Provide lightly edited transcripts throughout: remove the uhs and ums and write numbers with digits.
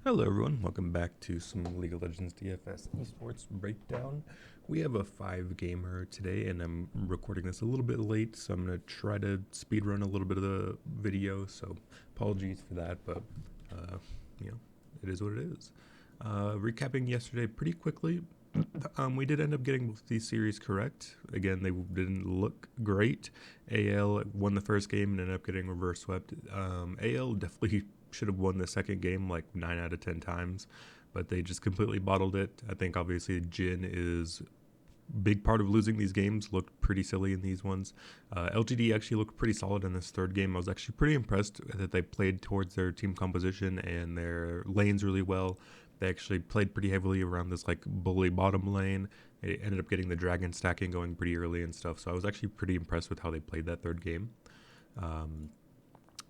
Hello everyone, welcome back to some League of Legends DFS Esports Breakdown. We have a 5-gamer today and I'm recording this a little bit late, so I'm going to try to speedrun a little bit of the video, so apologies for that, but you know, it is what it is. Recapping yesterday pretty quickly, we did end up getting both these series correct. Again, they didn't look great. AL won the first game and ended up getting reverse swept. AL definitely should have won the second game like 9 out of 10 times, but they just completely bottled it. I think obviously Jin is a big part of losing these games. Looked pretty silly in these ones. LGD actually looked pretty solid in this third game. I was actually pretty impressed that they played towards their team composition and their lanes really well. They actually played pretty heavily around this like bully bottom lane. It ended up getting the dragon stacking going pretty early and stuff, so I was actually pretty impressed with how they played that third game.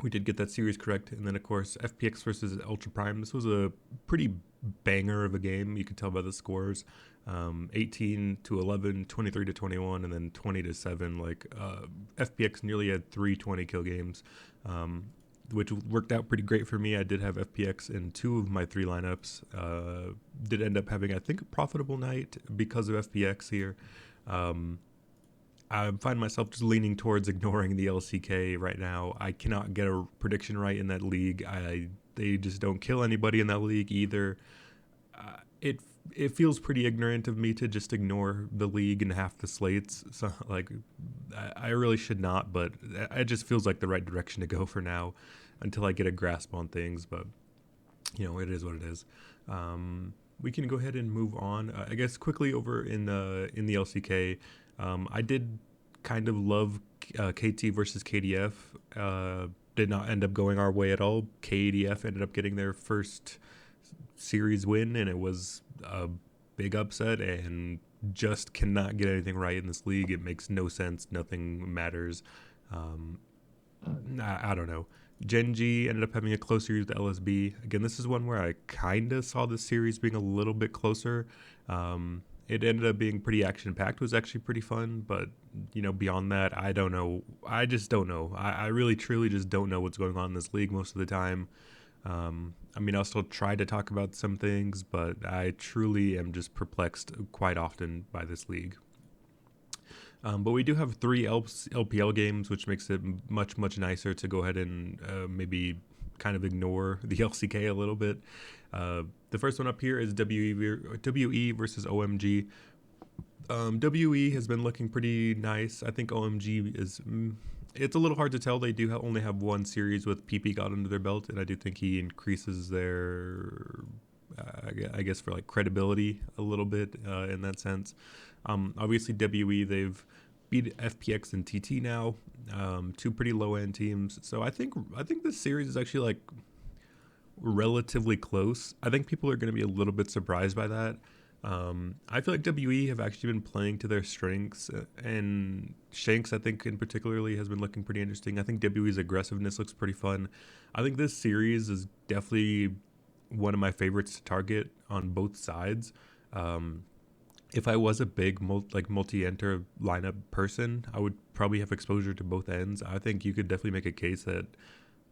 We did get that series correct, and then of course FPX versus Ultra Prime. This was a pretty banger of a game. You could tell by the scores, 18 to 11, 23 to 21, and then 20 to 7. Like FPX nearly had 3 20 kill games, which worked out pretty great for me. I did have FPX in 2 of my 3 lineups. Did end up having, I think, a profitable night because of FPX here. I find myself just leaning towards ignoring the LCK right now. I cannot get a prediction right in that league. They just don't kill anybody in that league either. It feels pretty ignorant of me to just ignore the league and half the slates. So like, I really should not, but it just feels like the right direction to go for now, until I get a grasp on things. But you know, it is what it is. We can go ahead and move on. I guess quickly over in the LCK. I did kind of love KT versus KDF. Did not end up going our way at all. KDF ended up getting their first series win, and it was a big upset, and just cannot get anything right in this league. It makes no sense. Nothing matters. I don't know. Genji ended up having a close series with LSB. Again, this is one where I kind of saw the series being a little bit closer. It ended up being pretty action-packed. It was actually pretty fun, but, you know, beyond that, I don't know. I just don't know. I really, truly just don't know what's going on in this league most of the time. I mean, I'll still try to talk about some things, but I truly am just perplexed quite often by this league. But we do have 3 LPL games, which makes it much, much nicer to go ahead and maybe kind of ignore the LCK a little bit. The first one up here is WE versus OMG. WE has been looking pretty nice. I think OMG is... it's a little hard to tell. They do only have 1 series with PP got under their belt, and I do think he increases their... I guess for like credibility a little bit in that sense. Obviously WE, they've beat FPX and TT now, 2 pretty low end teams. So I think this series is actually like relatively close. I think people are going to be a little bit surprised by that. I feel like WE have actually been playing to their strengths, and Shanks, I think, in particularly has been looking pretty interesting. I think WE's aggressiveness looks pretty fun. I think this series is definitely one of my favorites to target on both sides. If I was a big multi-enter lineup person, I would probably have exposure to both ends. I think you could definitely make a case that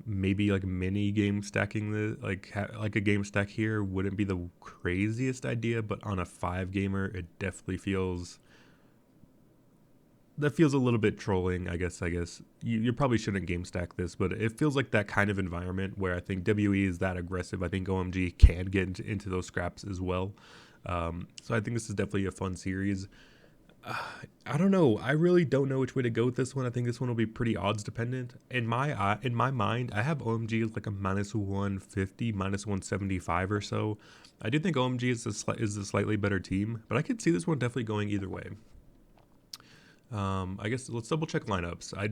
maybe like mini game stacking like a game stack here wouldn't be the craziest idea, but on a 5-gamer, it definitely feels a little bit trolling. I guess you probably shouldn't game stack this, but it feels like that kind of environment where I think WE is that aggressive. I think OMG can get into those scraps as well. So I think this is definitely a fun series. I don't know. I really don't know which way to go with this one. I think this one will be pretty odds dependent. In my mind, I have OMG as like a -150, -175 or so. I do think OMG is a slightly better team, but I could see this one definitely going either way. I guess let's double check lineups. I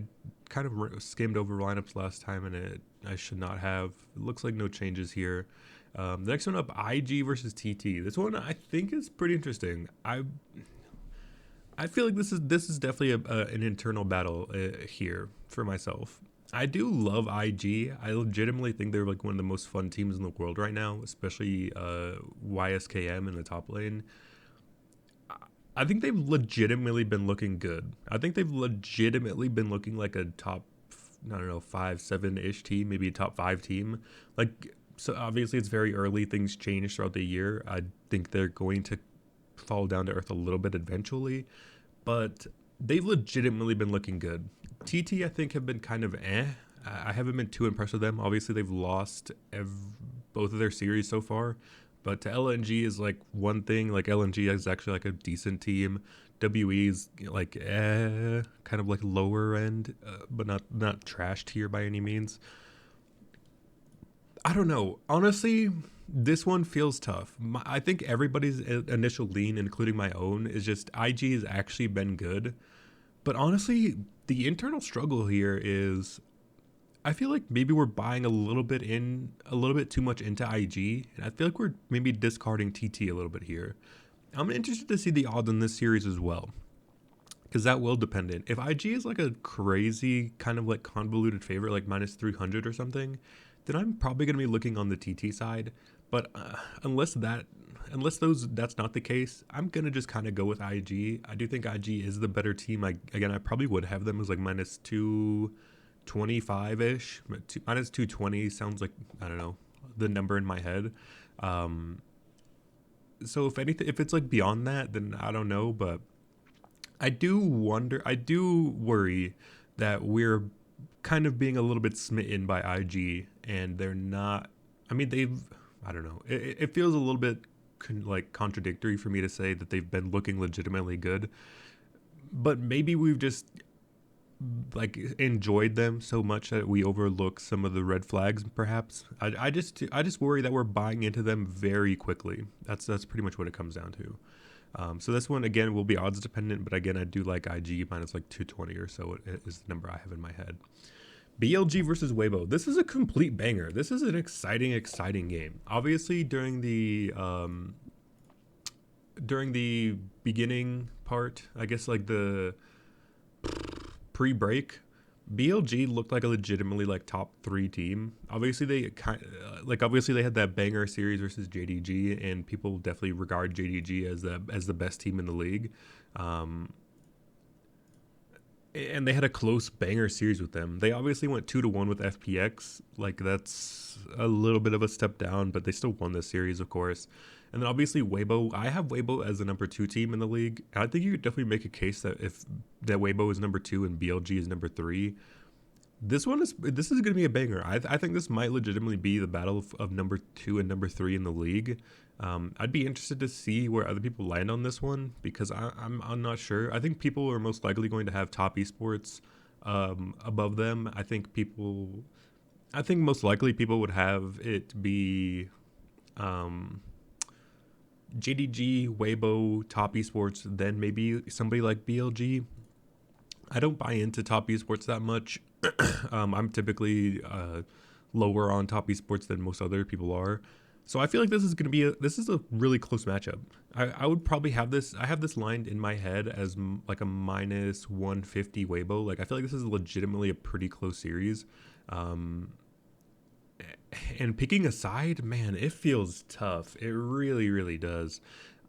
kind of skimmed over lineups last time, and I should not have. It looks like no changes here. The next one up, IG versus TT. This one I think is pretty interesting. I feel like this is definitely an internal battle here for myself. I do love IG. I legitimately think they're like one of the most fun teams in the world right now, especially YSKM in the top lane. I think they've legitimately been looking good. I think they've legitimately been looking like a top, I don't know, 5, 7-ish team, maybe a top 5 team. Like So obviously it's very early. Things change throughout the year. I think they're going to fall down to earth a little bit eventually, but they've legitimately been looking good. TT, I think, have been kind of eh. I haven't been too impressed with them. Obviously, they've lost both of their series so far, but to LNG is like one thing. Like LNG is actually like a decent team. WE is like kind of like lower end, but not trash tier by any means. I don't know. Honestly, this one feels tough. I think everybody's initial lean, including my own, is just IG has actually been good. But honestly, the internal struggle here is I feel like maybe we're buying a little bit too much into IG, and I feel like we're maybe discarding TT a little bit here. I'm interested to see the odds in this series as well, because that will depend in. If IG is like a crazy kind of like convoluted favorite, like minus 300 or something, then I'm probably going to be looking on the TT side. But unless that's not the case, I'm gonna just kind of go with IG. I do think IG is the better team. I probably would have them as like minus 225 ish. Minus 220 sounds like, I don't know, the number in my head. So if anything, if it's like beyond that, then I don't know. But I do worry that we're kind of being a little bit smitten by IG, and they're not. I mean, I don't know. It feels a little bit like contradictory for me to say that they've been looking legitimately good, but maybe we've just like enjoyed them so much that we overlook some of the red flags. Perhaps I just worry that we're buying into them very quickly. That's pretty much what it comes down to. So this one again will be odds dependent, but again I do like IG minus like 220 or so is the number I have in my head. BLG versus Weibo. This is a complete banger. This is an exciting game. Obviously during the beginning part, I guess like the pre-break, BLG looked like a legitimately like top 3 team. Obviously they had that banger series versus JDG, and people definitely regard JDG as the best team in the league. And they had a close banger series with them. They obviously went 2-1 with FPX. Like that's a little bit of a step down, but they still won this series, of course. And then obviously Weibo. I have Weibo as the number 2 team in the league. And I think you could definitely make a case that if that Weibo is number 2 and BLG is number 3, this is going to be a banger. I think this might legitimately be the battle of number 2 and number 3 in the league. I'd be interested to see where other people land on this one, because I'm not sure. I think people are most likely going to have Top Esports above them. I think most likely people would have it be JDG, Weibo, Top Esports, then maybe somebody like BLG. I don't buy into Top Esports that much. I'm typically lower on Top Esports than most other people are. So I feel like this is a really close matchup. I would probably have this. I have this lined in my head as like a minus 150 Weibo. Like I feel like this is legitimately a pretty close series. And picking a side, man, it feels tough. It really, really does.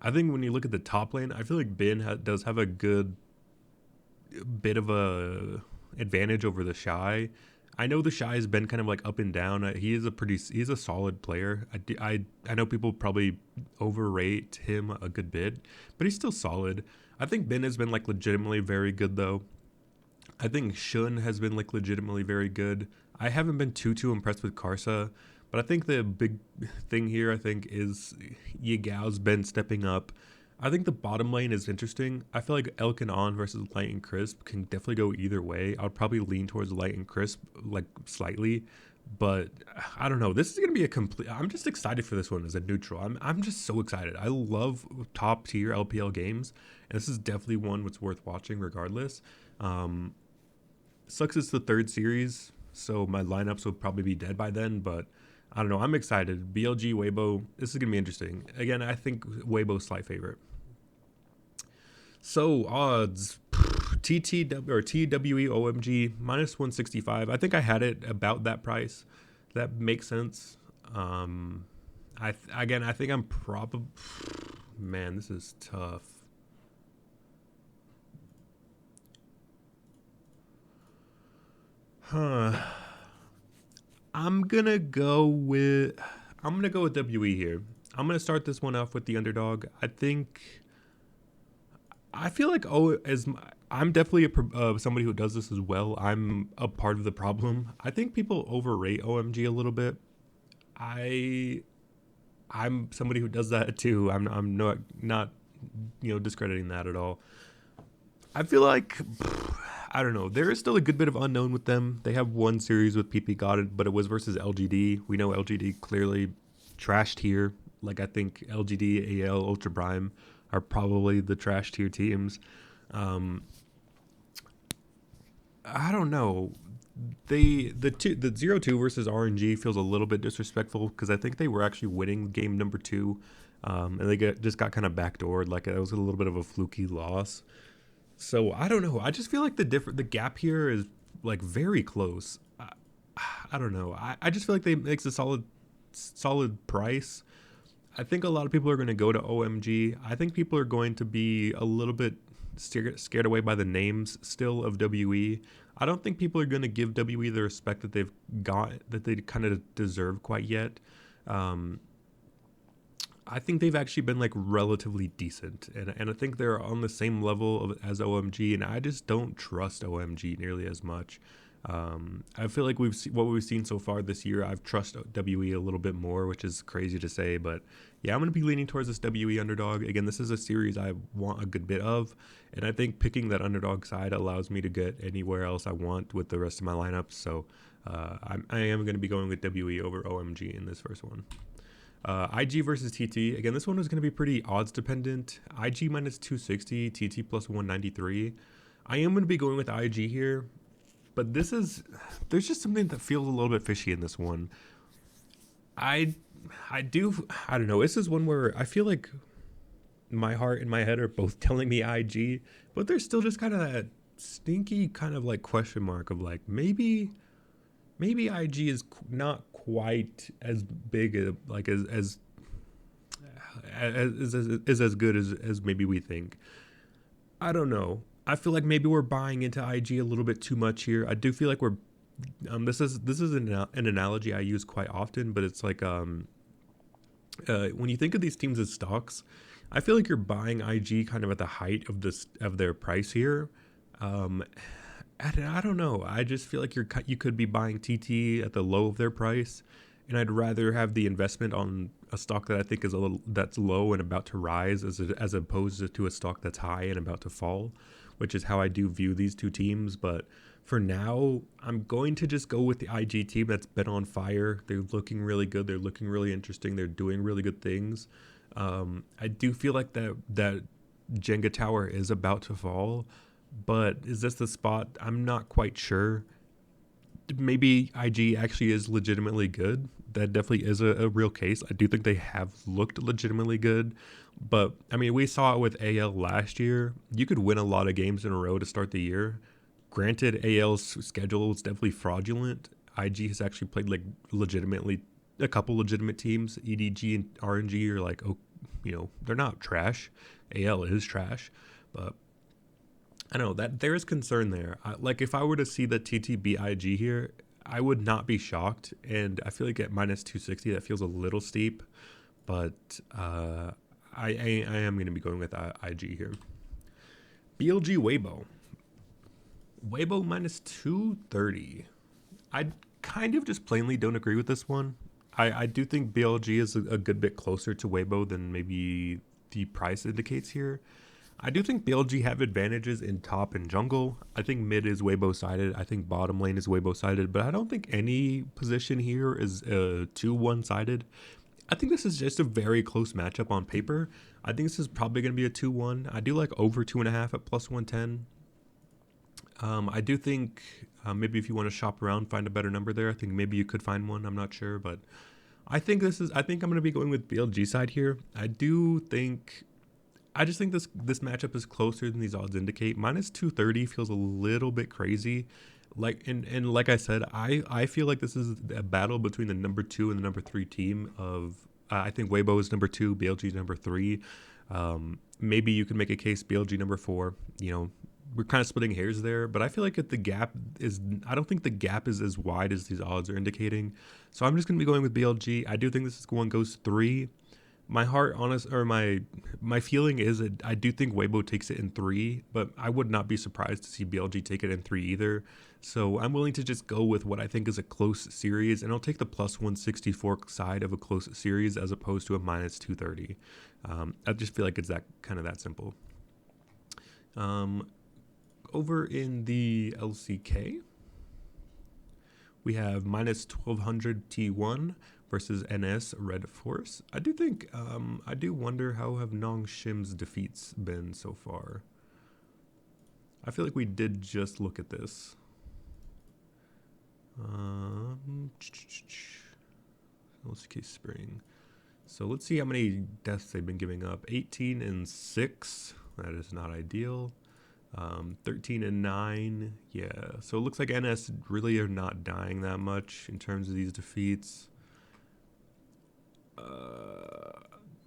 I think when you look at the top lane, I feel like Ben does have a good bit of a advantage over the Shy. I know the Shy has been kind of like up and down. He's a solid player. I know people probably overrate him a good bit, but he's still solid. I think Ben has been like legitimately very good though. I think Shun has been like legitimately very good. I haven't been too impressed with Karsa, but I think the big thing here, I think, is Yigao's been stepping up. I think the bottom lane is interesting. I feel like Elk and On versus Light and Crisp can definitely go either way. I would probably lean towards Light and Crisp, like slightly, but I don't know. This is gonna be a complete. I'm just excited for this one as a neutral. I'm just so excited. I love top tier LPL games, and this is definitely one that's worth watching regardless. Sucks it's the 3rd series, so my lineups will probably be dead by then, but I don't know. I'm excited. BLG, Weibo, this is going to be interesting. Again, I think Weibo's slight favorite. So, odds. TTW or TWE OMG, minus 165. I think I had it about that price. That makes sense. I think I'm probably... Man, this is tough. I'm gonna go with... I'm going to go with WE here. I'm going to start this one off with the underdog. I feel like I'm definitely somebody who does this as well. I'm a part of the problem. I think people overrate OMG a little bit. I I'm somebody who does that too. I'm not discrediting that at all. I feel like I don't know. There is still a good bit of unknown with them. They have one series with PP got it, but it was versus LGD. We know LGD clearly trashed here. Like I think LGD, AL, Ultra Prime are probably the trash tier teams. Um, I don't know. The 0-2 versus RNG feels a little bit disrespectful because I think they were actually winning game number 2, and just got kind of backdoored. Like it was a little bit of a fluky loss. So I don't know. I just feel like the gap here is like very close. I don't know. I just feel like they makes a solid price. I think a lot of people are going to go to OMG. I think people are going to be a little bit scared away by the names still of WE. I don't think people are going to give WE the respect that they kind of deserve quite yet. I think they've actually been like relatively decent, and I think they're on the same level as OMG, and I just don't trust OMG nearly as much. I feel like what we've seen so far this year. I've trusted WE a little bit more, which is crazy to say, but yeah, I'm going to be leaning towards this WE underdog. Again, this is a series I want a good bit of, and I think picking that underdog side allows me to get anywhere else I want with the rest of my lineups. So I am going to be going with WE over OMG in this first one. IG versus TT. Again, this one is going to be pretty odds dependent. IG minus 260, TT plus 193. I am going to be going with IG here, but there's just something that feels a little bit fishy in this one. I don't know. This is one where I feel like my heart and my head are both telling me IG, but there's still just kind of that stinky kind of like question mark of like maybe IG is not quite as big as as good as maybe we think. I don't know. I feel like maybe we're buying into IG a little bit too much here. I do feel like we're this is an analogy I use quite often, but it's like when you think of these teams as stocks, I feel like you're buying IG kind of at the height of their price here. I don't know. I just feel like you could be buying TT at the low of their price, and I'd rather have the investment on a stock that I think is that's low and about to rise as opposed to a stock that's high and about to fall, which is how I do view these two teams. But for now, I'm going to just go with the IG team that's been on fire. They're looking really good. They're looking really interesting. They're doing really good things. I do feel like that Jenga tower is about to fall. But is this the spot? I'm not quite sure. Maybe IG actually is legitimately good. That definitely is a real case. I do think they have looked legitimately good. But, I mean, we saw it with AL last year. You could win a lot of games in a row to start the year. Granted, AL's schedule was definitely fraudulent. IG has actually played, like, legitimately a couple legitimate teams. EDG and RNG are like, they're not trash. AL is trash. But I don't know that there is concern there. Like if I were to see the TT beat IG here, I would not be shocked. And I feel like at minus 260, that feels a little steep. But I am going to be going with IG here. BLG Weibo. Weibo minus 230. I kind of just plainly don't agree with this one. I do think BLG is a good bit closer to Weibo than maybe the price indicates here. I do think BLG have advantages in top and jungle. I think mid is Weibo sided. I think bottom lane is Weibo sided, but I don't think any position here is too one-sided. I think this is just a very close matchup on paper. I think this is probably going to be a 2-1. I do like over 2.5 at plus 110. I do think maybe if you want to shop around, find a better number there. I think maybe you could find one. I'm not sure, but I think I'm going to be going with BLG side here. I just think this matchup is closer than these odds indicate. Minus 230 feels a little bit crazy. Like and like I said, I feel like this is a battle between the number 2 and the number 3 team of I think Weibo is number 2, BLG is number 3. Maybe you could make a case BLG number 4. we're kind of splitting hairs there, but I feel like the gap is, I don't think the gap is as wide as these odds are indicating. So I'm just going to be going with BLG. I do think this one goes 3. My heart, my feeling is that I do think Weibo takes it in 3, but I would not be surprised to see BLG take it in 3 either. So I'm willing to just go with what I think is a close series, and I'll take the plus 164 side of a close series as opposed to a minus 230. I just feel like it's that kind of that simple. Over in the LCK, we have minus 1200 T1 versus NS Red Force. I do think, I do wonder how have Nong Shim's defeats been so far. I feel like we did just look at this. LCK Spring. So let's see how many deaths they've been giving up. 18 and 6. That is not ideal. 13 and 9. Yeah. So it looks like NS really are not dying that much in terms of these defeats.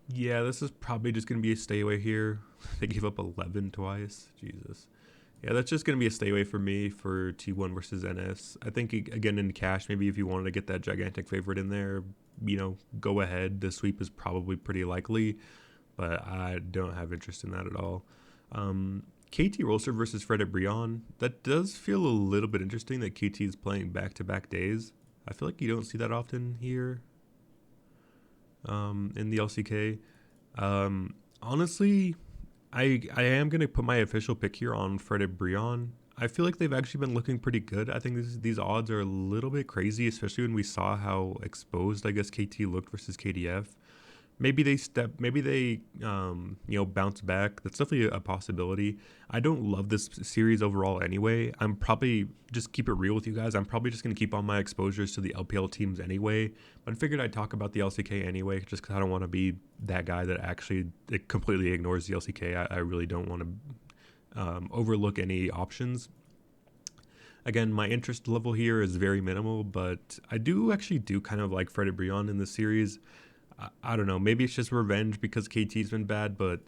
Yeah, this is probably just going to be a stay away here. They gave up 11 twice. Jesus. Yeah, that's just going to be a stay away for me for T1 versus NS. I think, again, in cash, maybe if you wanted to get that gigantic favorite in there, you know, go ahead. The sweep is probably pretty likely, but I don't have interest in that at all. KT Rolster versus Fred Brion. That does feel a little bit interesting that KT is playing back-to-back days. I feel like you don't see that often here in the LCK. Honestly, I am going to put my official pick here on Fred Brion. I feel like they've actually been looking pretty good. I think these odds are a little bit crazy, especially when we saw how exposed, I guess, KT looked versus KDF. Maybe they you know, bounce back. That's definitely a possibility. I don't love this series overall anyway. I'm probably, just keep it real with you guys, I'm probably just going to keep all my exposures to the LPL teams anyway. But I figured I'd talk about the LCK anyway, just because I don't want to be that guy that actually completely ignores the LCK. I really don't want to overlook any options. Again, my interest level here is very minimal, but I do actually kind of like Fred Brion in this series. I don't know, maybe it's just revenge because KT's been bad, but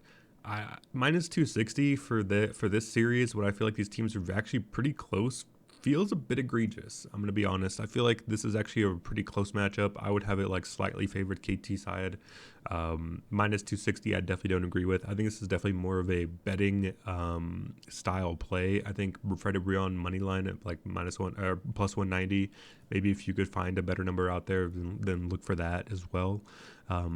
minus 260 for this series, when I feel like these teams are actually pretty close, feels a bit egregious. I'm going to be honest. I feel like this is actually a pretty close matchup. I would have it like slightly favored KT side. Minus 260, I definitely don't agree with. I think this is definitely more of a betting style play. I think Fred Brion money line at like minus 1 or plus 190. Maybe if you could find a better number out there, then look for that as well. I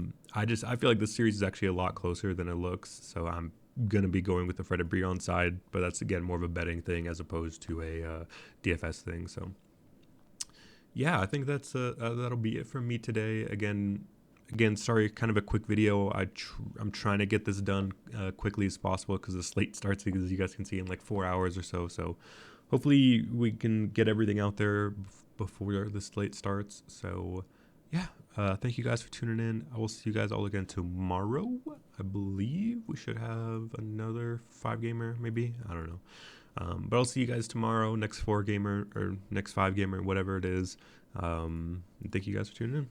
feel like this series is actually a lot closer than it looks. So I'm going to be going with the Fred Brion side, but that's again more of a betting thing as opposed to a DFS thing. So yeah, I think that's that'll be it from me today. Again, sorry, kind of a quick video. I'm trying to get this done quickly as possible because the slate starts, as you guys can see, in like 4 hours or so. So hopefully we can get everything out there before the slate starts. So yeah, thank you guys for tuning in. I will see you guys all again tomorrow. I believe we should have another 5-gamer, maybe. I don't know. But I'll see you guys tomorrow, next 4-gamer or next 5-gamer, whatever it is. Thank you guys for tuning in.